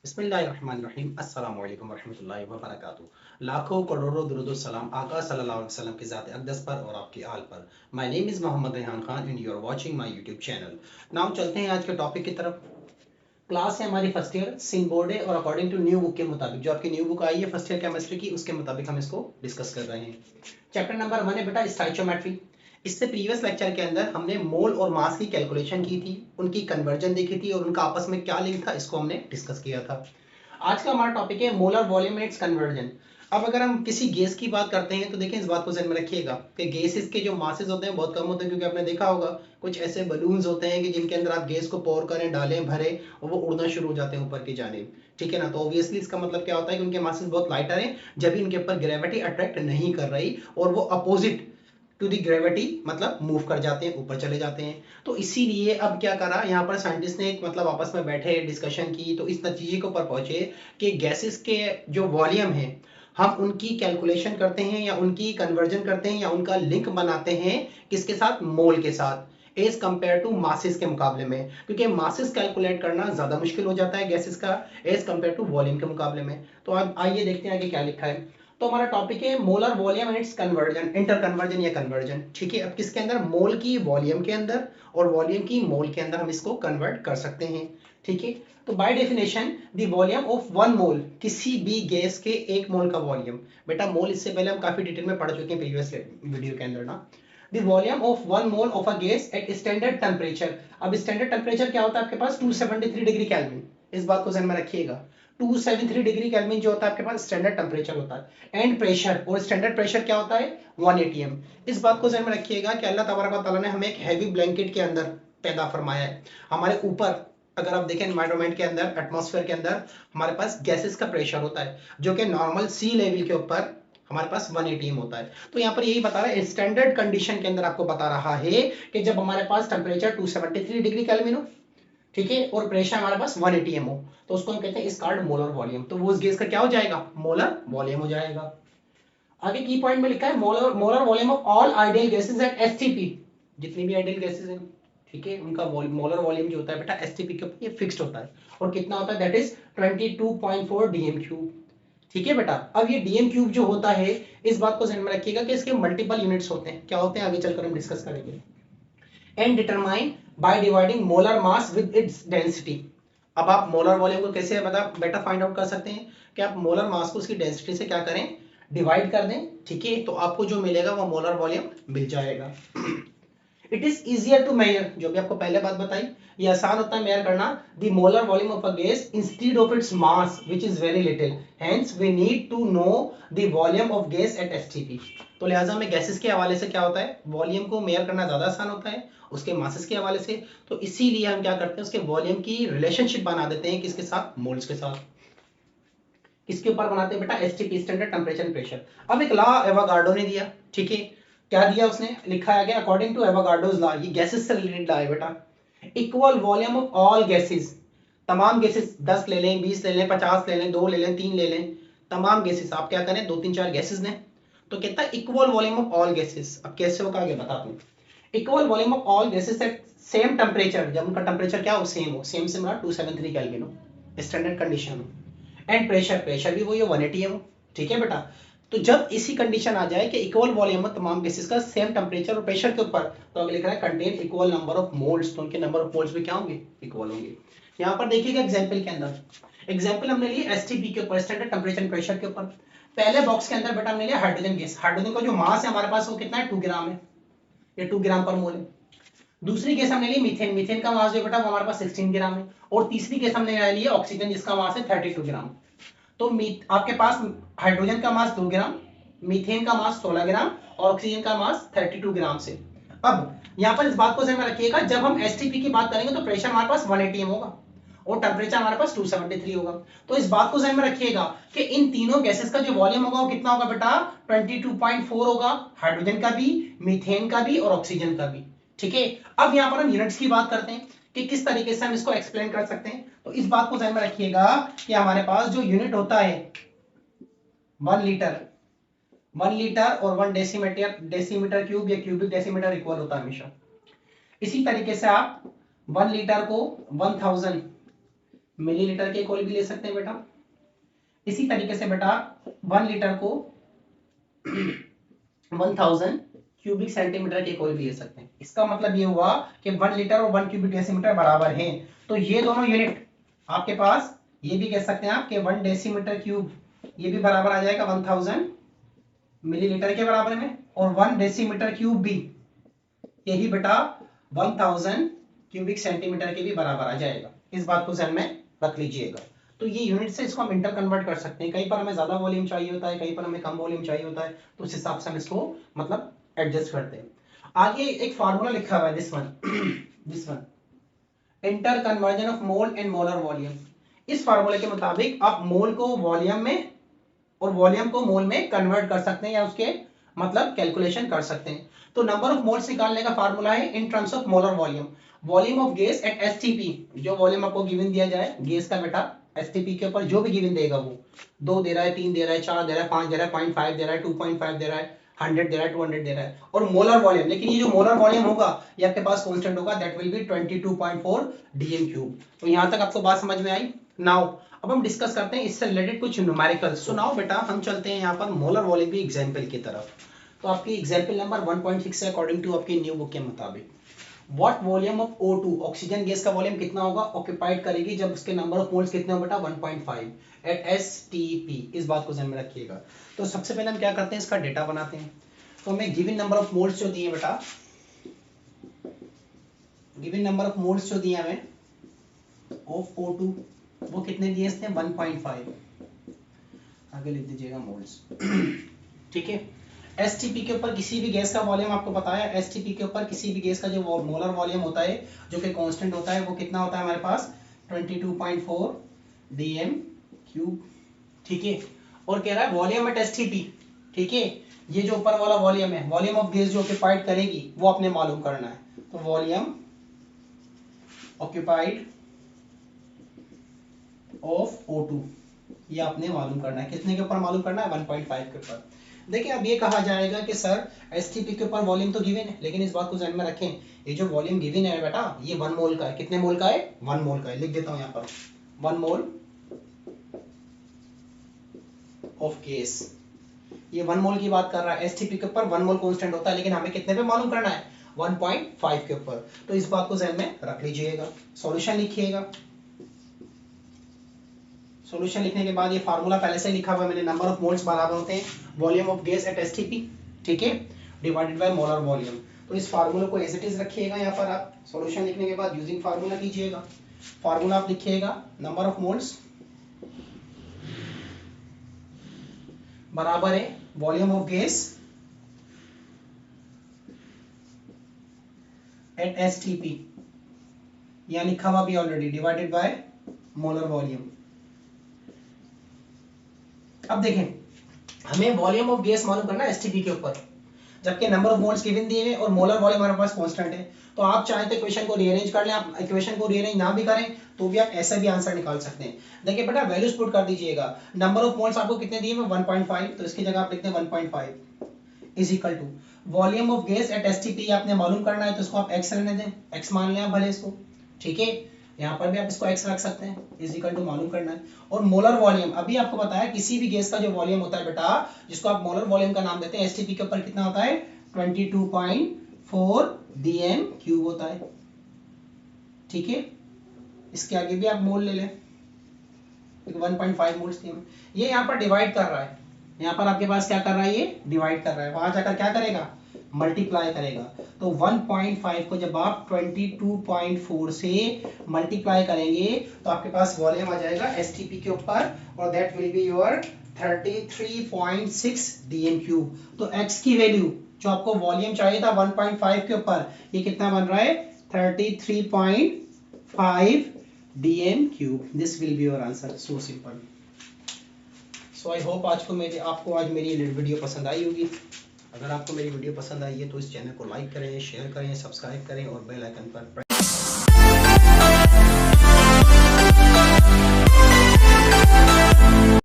बिस्मिल्लाहिर्रहमानिर्रहीम अस्सलामु अलैकुम वरहमतुल्लाहि वबरकातुहू। लाखों करोड़ों दुरूद सलाम आका सल्लल्लाहु अलैहि वसल्लम की ज़ात अक़दस पर और आपकी आल पर। My name is Mohammad Rehan Khan and you are watching my YouTube channel. Now चलते हैं आज के टॉपिक की तरफ। क्लास है हमारी फर्स्ट ईयर, सीन बोर्ड है और अकॉर्डिंग टू न्यू बुक के मुताबिक, जो आपकी न्यू बुक आई है फर्स्ट ईयर केमिस्ट्री की, उसके मुताबिक हम इसको डिस्कस कर रहे हैं। चैप्टर नंबर 1 है बेटा स्टाइचोमेट्री। इससे प्रीवियस लेक्चर के अंदर हमने मोल और मास की कैलकुलेशन की थी, उनकी कन्वर्जन देखी थी और उनका आपस में क्या लिंक था, इसको हमने डिस्कस किया था। आज का हमारा टॉपिक है molar volume and it's conversion. अब अगर हम किसी गैस की बात करते हैं तो देखें, इस बात को ध्यान में रखिएगा कि गैसेस के जो मासेस होते हैं बहुत कम होते हैं, क्योंकि आपने देखा होगा कुछ ऐसे बलून्स होते हैं कि जिनके अंदर आप गैस को पोर करें, डालें, भरें और वो उड़ना शुरू हो जाते हैं ऊपर की जानिब। ठीक है ना। तो ऑब्वियसली इसका मतलब क्या होता है कि उनके मासेस बहुत लाइटर हैं, जब भी उनके ऊपर ग्रेविटी अट्रैक्ट नहीं कर रही और वो अपोजिट टू दी ग्रेविटी मतलब मूव कर जाते हैं, ऊपर चले जाते हैं। तो इसीलिए अब क्या करा यहाँ पर साइंटिस्ट ने, एक मतलब आपस में बैठे डिस्कशन की, तो इस नतीजे के ऊपर पहुंचे कि गैसेस के जो वॉल्यूम है हम उनकी कैलकुलेशन करते हैं या उनकी कन्वर्जन करते हैं या उनका लिंक बनाते हैं किसके साथ, मोल के साथ, एज कंपेयर टू मासेस के मुकाबले में, क्योंकि मासेस कैलकुलेट करना ज्यादा मुश्किल हो जाता है गैसेस का एज कंपेयर टू वॉल्यूम के मुकाबले में। तो अब आइए देखते हैं आगे क्या लिखा है। तो हमारा टॉपिक है molar volume and it's conversion, inter conversion या कन्वर्जन। ठीक है। अब किसके अंदर, मोल की वॉल्यूम के अंदर और वॉल्यूम की मोल के अंदर हम इसको कन्वर्ट कर सकते हैं। ठीक है। तो by definition the volume of one mole, किसी भी गैस के एक मोल का वॉल्यूम, बेटा मोल इससे पहले हम काफी डिटेल में पढ़ चुके हैं प्रीवियस वीडियो के अंदर ना। The volume of one mole of a gas at standard temperature. अब स्टैंडर्ड टेम्परेचर क्या होता है आपके पास, 273 डिग्री केल्विन। इस बात को ध्यान में रखिएगा। 273 डिग्री केल्विन जो होता है आपके पास स्टैंडर्ड टेम्परेचर होता है। एंड प्रेशर, और स्टैंडर्ड प्रेशर क्या होता है, 1 atm। इस बात को ध्यान में रखिएगा कि अल्लाह तबारक व तआला ने हमें एक हैवी ब्लैंकेट के अंदर पैदा फरमाया है। हमारे ऊपर अगर आप देखें एनवायरनमेंट के अंदर, एटमॉस्फेयर के अंदर हमारे पास गैसेस का प्रेशर होता है, जो कि नॉर्मल सी लेवल के ऊपर हमारे पास 1 atm होता है। तो यहाँ पर यही बता रहा है, स्टैंडर्ड कंडीशन के अंदर आपको बता रहा है कि जब हमारे पास टेम्परेचर 273 डिग्री केल्विन हो, ठीक है, और प्रेशर हमारे पास 1 atm हो, तो उसको हम कहते हैं इस कार्ड मोलर वॉल्यूम। तो वो उस गैस का क्या हो जाएगा, मोलर वॉल्यूम हो जाएगा। आगे की पॉइंट में लिखा है molar molar volume of all ideal gases at STP. जितनी भी आइडियल गैसेस हैं, ठीक है, उनका मोलर वॉल्यूम जो होता है बेटा एसटीपी के ऊपर ये फिक्स्ड होता है। और कितना होता है, दैट इज 22.4 डीएम क्यूब। ठीक है बेटा। अब ये डीएम क्यूब जो होता है, इस बात को ध्यान में रखिएगा कि इसके मल्टीपल यूनिट्स होते हैं। क्या होते हैं आगे चलकर हम डिस्कस करेंगे। And determine by dividing molar mass with its density. अब आप मोलर वॉल्यूम को कैसे बता बेटा फाइंड आउट कर सकते हैं कि आप मोलर मास को उसकी डेंसिटी से क्या करें, डिवाइड कर दें। ठीक है, तो आपको जो मिलेगा वो मोलर वॉल्यूम मिल जाएगा। It is easier to measure, जो भी आपको पहले बात बताई, ये आसान होता है मेजर करना, the molar volume of a gas instead of its mass which is very little, hence we need to know the volume of gas at STP. तो लिहाजा में गैसेस के हवाले से क्या होता है, वॉल्यूम को मेजर करना ज्यादा आसान होता है उसके मासेस के हवाले से। तो इसीलिए हम क्या करते हैं, उसके वॉल्यूम की रिलेशनशिप बना देते हैं किसके साथ, मोल्स के साथ। किसके ऊपर बनाते हैं बेटा, STP, standard temperature and pressure. अब एक लॉ एवोगाड्रो ने दिया। ठीक है, क्या दिया उसने, लिखा है गया अकॉर्डिंग टू एवोगाड्रोस लॉ, ये गैसेस से रिलेटेड लॉ है बेटा। Equal volume of all gases, तमाम गैसेस 10 ले लें, 20 ले लें, 50 ले लें, 2 ले लें, 3 ले लें, तमाम गैसेस आप क्या करें, 2 3 4 गैसेस ने, तो कहता है equal volume of all gases. अब कैसे होगा आगे बता दूं। Equal volume of all gases at same temperature, जब उनका टेम्परेचर क्या हो, सेम हो, सेम से मेरा 273 केल्विन हो, स्टैंडर्ड कंडीशन हो। एंड प्रेशर, प्रेशर भी वही हो, 1 atm हो। ठीक है बेटा। तो जब इसी कंडीशन आ जाए कि इक्वल वॉल्यूम है तमाम गैसेस का सेम टेम्परेचर और प्रेशर के ऊपर, तो आगे लिख रहा है contain equal number of moles, तो उनके नंबर ऑफ मोल्स भी क्या होंगे, इक्वल होंगे। यहाँ पर देखिएगा एग्जांपल के अंदर, एग्जांपल हमने लिए एसटीपी के ऊपर, स्टैंडर्ड टेम्परेचर एंड प्रेशर के ऊपर। पहले बॉक्स के अंदर बेटा हमने लिया हाइड्रोजन गैस, हाइड्रोजन का जो मास है हमारे पास वो कितना है, 2 ग्राम है, ये 2 ग्राम पर मोल है। दूसरी केस हमने ली मीथेन, मीथेन का मास जो बेटा वो हमारे पास 16 ग्राम है। और तीसरी केस हमने ली ऑक्सीजन, जिसका मास है 32 ग्राम। तो आपके पास हाइड्रोजन का मास 2 ग्राम, मीथेन का मास 16 ग्राम और ऑक्सीजन का मास 32 ग्राम से। अब यहाँ पर इस बात को ध्यान में रखिएगा, जब हम एसटीपी की बात करेंगे तो प्रेशर हमारे पास 1 atm होगा और टेम्परेचर हमारे पास 273 होगा। तो इस बात को ध्यान में रखिएगा कि इन तीनों गैसेस का जो वॉल्यूम होगा वो कितना होगा बेटा, 22.4 होगा, हाइड्रोजन का भी, मीथेन का भी और ऑक्सीजन का भी। ठीक है। अब यहाँ पर हम यूनिट्स की बात करते हैं कि किस तरीके से हम इसको एक्सप्लेन कर सकते हैं। तो इस बात को ध्यान में रखिएगा कि हमारे पास जो यूनिट होता है 1 लीटर, 1 लीटर और 1 डेसीमीटर, डेसीमीटर क्यूब या क्यूबिक डेसीमीटर इक्वल होता है हमेशा। इसी तरीके से आप 1 लीटर को 1000 मिलीलीटर के इक्वल भी ले सकते हैं बेटा। इसी तरीके से बेटा 1 लीटर को 1000 क्यूबिक सेंटीमीटर के इक्वल भी ले सकते हैं। इसका मतलब ये हुआ कि 1 लीटर और 1 क्यूबिक डेसीमीटर बराबर हैं। तो ये दोनों यूनिट आपके पास, ये भी कह सकते हैं आप कि 1 डेसीमीटर क्यूब ये भी बराबर आ जाएगा 1000 मिलीलीटर के बराबर में, और 1 डेसीमीटर क्यूब भी यही बेटा 1000 क्यूबिक सेंटीमीटर के भी बराबर आ जाएगा। इस बात को ध्यान में रख लीजिएगा। तो ये यूनिट से इसको हम इंटर कन्वर्ट कर सकते हैं। कहीं पर हमें ज्यादा वॉल्यूम चाहिए होता है, कहीं पर हमें कम वॉल्यूम चाहिए होता है, तो उस हिसाब से हम इसको मतलब एडजस्ट करते हैं। आगे एक फार्मूला लिखा हुआ है, this one inter conversion of mole and molar volume. इस फार्मूले के मुताबिक आप मोल को वॉल्यूम में और वॉल्यूम को मोल में कन्वर्ट कर सकते हैं, या उसके मतलब कैलकुलेशन कर सकते हैं। तो नंबर ऑफ मोल्स निकालने का फार्मूला है in terms of molar volume. Volume of gas at STP, जो वॉल्यूम आपको गिवन दिया जाए गैस का बेटा, एसटीपी के ऊपर जो भी गिवन देगा, वो 2 दे रहा है, 3 दे रहा है, 4 दे रहा है, 5 दे रहा है, 0.5 दे रहा है, 2.5 दे रहा है, 100 दे रहा है, 200 दे रहा है, और मोलर वॉल्यूम। लेकिन ये जो मोलर वॉल्यूम होगा ये आपके पास कांस्टेंट होगा, that will be 22.4 DM cube. तो यहां तक आपको बात समझ में आई। नाउ अब हम डिस्कस करते हैं इससे रिलेटेड कुछ न्यूमेरिकल्स। सो नाउ बेटा हम चलते हैं यहाँ पर मोलर वॉल्यूम की एग्जांपल की तरफ। तो आपकी एग्जांपल नंबर 1.6 है अकॉर्डिंग टू आपकी न्यू बुक के मुताबिक। What volume of O2, oxygen gas का वॉल्यूम कितना होगा ऑक्यूपाइड करेगी जब उसके नंबर ऑफ मोल्स कितने हो बेटा 1.5 एट STP। इस बात को ध्यान में रखिएगा। तो सबसे पहले हम क्या करते हैं, इसका डेटा बनाते हैं। तो हमें गिवन नंबर ऑफ मोल्स जो दिए बेटा, गिवन नंबर ऑफ मोल्स जो दिए हमें ऑफ O2, वो कितने दिए इसने 1.5। आगे लिख दीजिएगा मोल्स। ठीक है। एसटीपी के ऊपर किसी भी गैस का वॉल्यूम आपको पता है, एसटीपी के ऊपर किसी भी गैस का जो मोलर वॉल्यूम होता है जो कि कांस्टेंट होता है, वो कितना होता है हमारे पास 22.4 डीएम क्यूब। ठीक है। और कह रहा है वॉल्यूम एट एसटीपी। ठीक है। ये जो ऊपर वाला वॉल्यूम है, वॉल्यूम ऑफ गैस जो ऑक्यूपाइड करेगी वो आपने मालूम करना है। तो वॉल्यूम ऑक्यूपाइड ऑफ O2 ये आपने मालूम करना है। कितने के ऊपर मालूम करना है 1.5 के ऊपर। देखिए अब ये कहा जाएगा कि सर एसटीपी के ऊपर वॉल्यूम तो गिवन है, लेकिन इस बात को ध्यान में रखें, ये जो वॉल्यूम गिवन है बेटा ये 1 मोल का है। कितने मोल का है 1 मोल का है। लिख देता हूं यहाँ पर 1 मोल ऑफ गैस। ये 1 मोल की बात कर रहा है। एसटीपी के ऊपर 1 मोल कांस्टेंट होता है, लेकिन हमें कितने पे मालूम करना है 1.5 के ऊपर। तो इस बात को ध्यान में रख लीजिएगा। सॉल्यूशन लिखिएगा। सॉल्यूशन लिखने के बाद ये फार्मूला पहले से लिखा हुआ है मैंने, नंबर ऑफ मोल्स बराबर होते हैं volume of gas at STP, ठीक है, डिवाइडेड बाय मोलर वॉल्यूम। तो इस फार्मूला को एज इट इज रखिएगा यहाँ पर। आप सॉल्यूशन लिखने के बाद यूजिंग फार्मूला कीजिएगा। फार्मूला आप लिखिएगा नंबर ऑफ मोल्स बराबर है volume of gas at STP, यहाँ लिखा हुआ भी already, divided by molar volume. अब देखें हमें वॉल्यूम ऑफ गैस मालूम करना है एसटीपी के ऊपर, जबकि नंबर ऑफ मोल्स गिवन दिए हुए और मोलर वॉल्यूम हमारे पास कांस्टेंट है। तो आप चाहे तो इक्वेशन को रीअरेंज कर लें, आप इक्वेशन को रीअरेंज ना भी करें तो भी आप ऐसे भी आंसर निकाल सकते हैं। देखिए बेटा वैल्यूज पुट कर दीजिएगा। नंबर ऑफ मोल्स आपको कितने दिए हुए 1.5, तो इसकी जगह आप लिखते हैं 1.5 is equal to volume of gas at STP आपने मालूम करना है, तो इसको आप एक्स रहने दें, एक्स मान लें आप भले इसको, ठीक है। यहाँ पर भी आप इसको x रख सकते हैं, इज इक्वल टू मालूम करना है। और मोलर वॉल्यूम अभी आपको बताया किसी भी गैस का जो वॉल्यूम होता है बेटा, जिसको आप मोलर वॉल्यूम का नाम देते हैं, एसटीपी के ऊपर कितना होता है 22.4 डीएम क्यूब होता है, ठीक है। इसके आगे भी आप मोल ले लें, 1.5 मोल्स ये यहाँ पर डिवाइड कर रहा है, यहाँ पर आपके पास क्या कर रहा है, ये डिवाइड कर रहा है, वहां जाकर क्या करेगा मल्टीप्लाई करेगा। तो 1.5 को जब आप 22.4 से मल्टीप्लाई करेंगे तो आपके पास वॉल्यूम आ जाएगा एसटीपी के ऊपर, और that will be your 33.6 DM cube. तो x की वैल्यू जो आपको वॉल्यूम चाहिए था 1.5 के ऊपर, ये कितना बन रहा है 33.5 DM cube. This will be your answer. So simple. So I hope आपको आज मेरी वीडियो पसंद आई होगी। अगर आपको मेरी वीडियो पसंद आई है तो इस चैनल को लाइक करें, शेयर करें, सब्सक्राइब करें और बेल आइकन पर